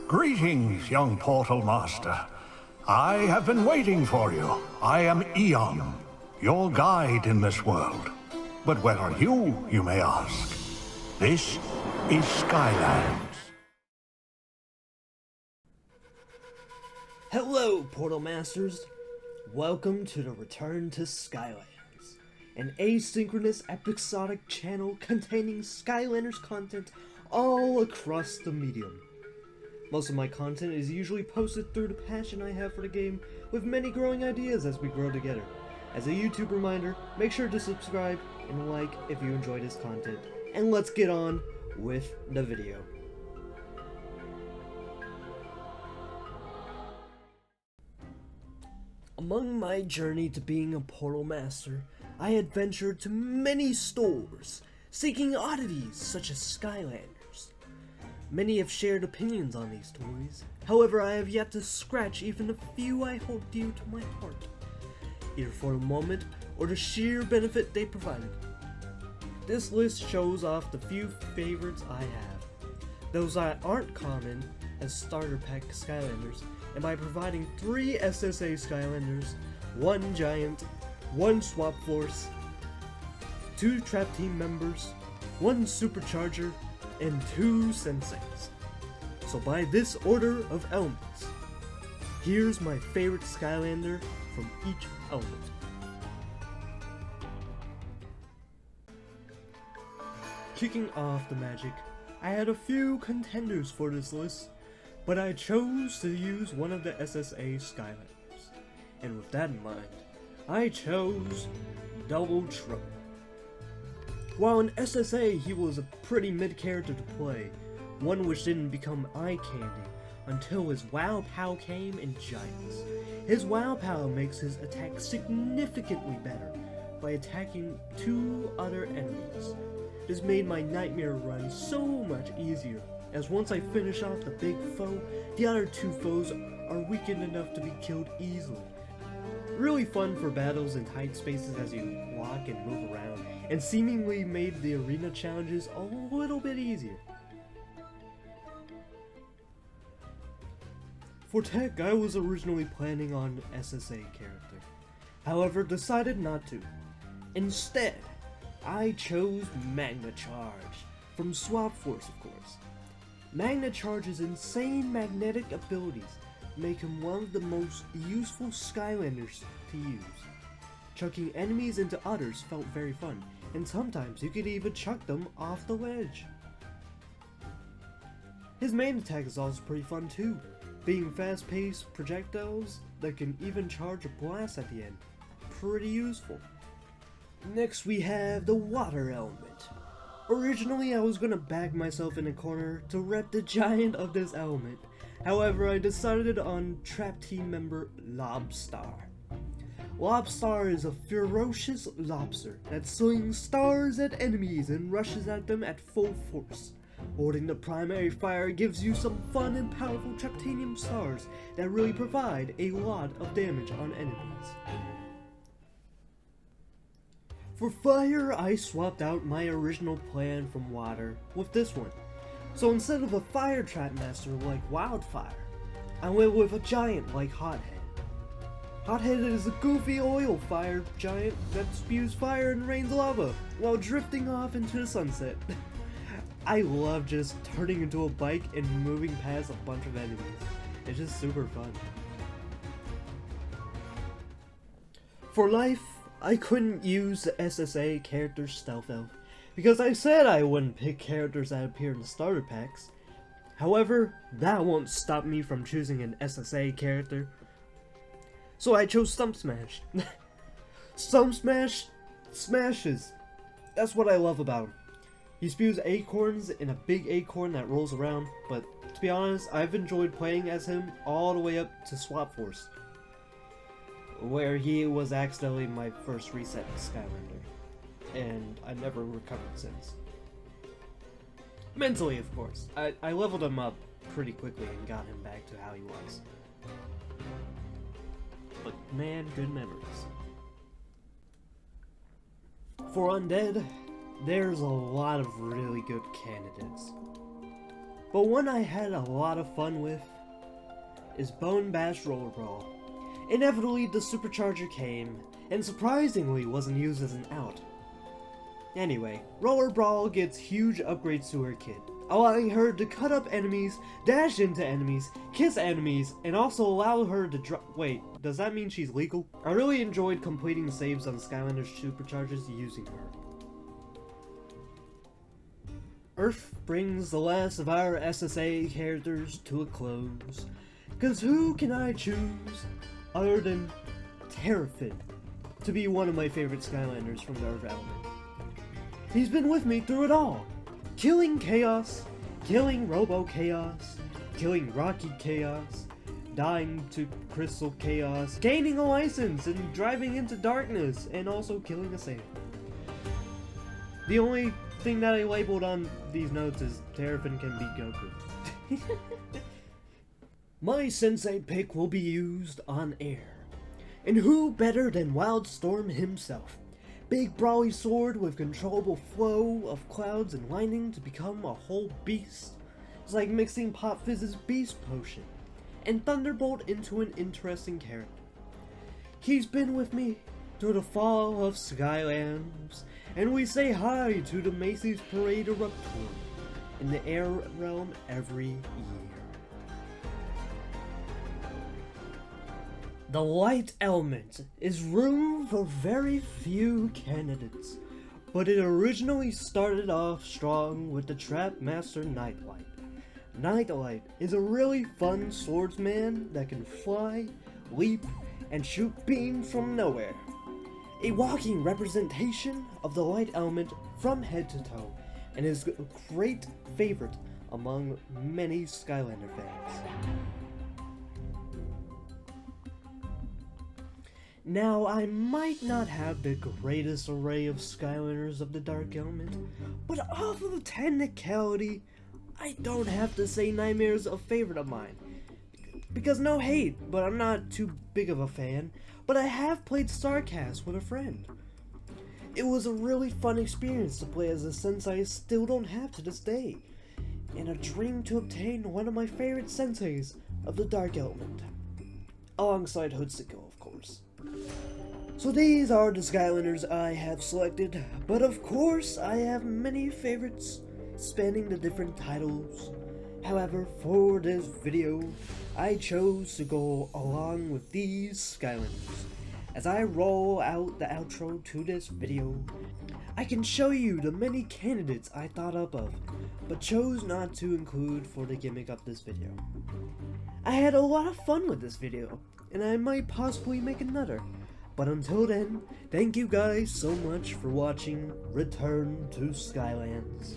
Greetings, young Portal Master. I have been waiting for you. I am Eon, your guide in this world. But where are you, you may ask? This is Skylands. Hello, Portal Masters. Welcome to the Return to Skylands, an asynchronous episodic channel containing Skylanders content all across the medium. Most of my content is usually posted through the passion I have for the game, with many growing ideas as we grow together. As a YouTube reminder, make sure to subscribe and like if you enjoy this content, and let's get on with the video. Among my journey to being a Portal Master, I adventured to many stores, seeking oddities such as Skylanders. Many have shared opinions on these toys, however I have yet to scratch even a few I hold dear to my heart, either for the moment or the sheer benefit they provided. This list shows off the few favorites I have, those that aren't common as starter pack Skylanders, and by providing 3 SSA Skylanders, 1 Giant, 1 Swap Force, 2 Trap Team members, 1 Supercharger, and 2 Senseis. So by this order of elements, here's my favorite Skylander from each element. Kicking off the magic, I had a few contenders for this list, but I chose to use one of the SSA Skylanders. And with that in mind, I chose Double Trouble. While in SSA he was a pretty mid character to play, one which didn't become eye candy until his Wow Pow came in Giants. His Wow Pow makes his attack significantly better by attacking 2 other enemies. This made my nightmare run so much easier, as once I finish off the big foe, the other 2 foes are weakened enough to be killed easily. Really fun for battles in tight spaces as you walk and move around, and seemingly made the arena challenges a little bit easier. For tech, I was originally planning on SSA character, however decided not to. Instead, I chose Magna Charge, from Swap Force of course. Magna Charge's insane magnetic abilities make him one of the most useful Skylanders to use. Chucking enemies into others felt very fun, and sometimes you could even chuck them off the ledge. His main attack is also pretty fun too, being fast-paced projectiles that can even charge a blast at the end. Pretty useful. Next we have the Water Element. Originally I was gonna back myself in a corner to rep the giant of this element, however I decided on Trap Team member Lobstar. Lobstar is a ferocious lobster that slings stars at enemies and rushes at them at full force. Holding the primary fire gives you some fun and powerful Traptanium stars that really provide a lot of damage on enemies. For fire, I swapped out my original plan from water with this one. So instead of a fire trap master like Wildfire, I went with a giant like Hothead. Hothead is a goofy oil fire giant that spews fire and rains lava while drifting off into the sunset. I love just turning into a bike and moving past a bunch of enemies. It's just super fun. For life, I couldn't use the SSA character Stealth Elf, because I said I wouldn't pick characters that appear in the starter packs. However, that won't stop me from choosing an SSA character. So I chose Stump Smash. Stump Smash smashes. That's what I love about him. He spews acorns in a big acorn that rolls around, but to be honest, I've enjoyed playing as him all the way up to Swap Force, where he was accidentally my first reset Skylander, and I never recovered since. Mentally, of course. I leveled him up pretty quickly and got him back to how he was. But man, good memories. For Undead, there's a lot of really good candidates. but one I had a lot of fun with is Bone Bash Roller Brawl. Inevitably, the supercharger came, and surprisingly wasn't used as an out. Anyway, Roller Brawl gets huge upgrades to her kit, allowing her to cut up enemies, dash into enemies, kiss enemies, and also allow her to wait, does that mean she's legal? I really enjoyed completing saves on Skylanders superchargers using her. Earth brings the last of our SSA characters to a close, cause who can I choose other than Terrafin to be one of my favorite Skylanders from the Earth element. He's been with me through it all, killing Chaos, killing Robo Chaos, killing Rocky Chaos, dying to Crystal Chaos, gaining a license and driving into darkness, and also killing a sailor. The only thing that I labeled on these notes is Terrafin can beat Goku. My sensei pick will be used on air. And who better than Wildstorm himself? Big brawly sword with controllable flow of clouds and lightning to become a whole beast. It's like mixing Pop Fizz's Beast Potion and Thunderbolt into an interesting character. He's been with me through the fall of Skylands, and we say hi to the Macy's Parade Eruptor in the Air Realm every year. The light element is room for very few candidates, but it originally started off strong with the Trap Master Nightlight. Nightlight is a really fun swordsman that can fly, leap, and shoot beams from nowhere. A walking representation of the light element from head to toe, and is a great favorite among many Skylander fans. Now, I might not have the greatest array of Skylanders of the Dark Element, but off of technicality, I don't have to say Nightmare's a favorite of mine. Because no hate, but I'm not too big of a fan, but I have played Starcast with a friend. It was a really fun experience to play as a sensei I still don't have to this day, and a dream to obtain one of my favorite senseis of the Dark Element. Alongside Hoodsicle, of course. So these are the Skylanders I have selected, but of course I have many favorites spanning the different titles. However, for this video, I chose to go along with these Skylanders. As I roll out the outro to this video, I can show you the many candidates I thought up of, but chose not to include for the gimmick of this video. I had a lot of fun with this video, and I might possibly make another. But until then, thank you guys so much for watching Return to Skylands.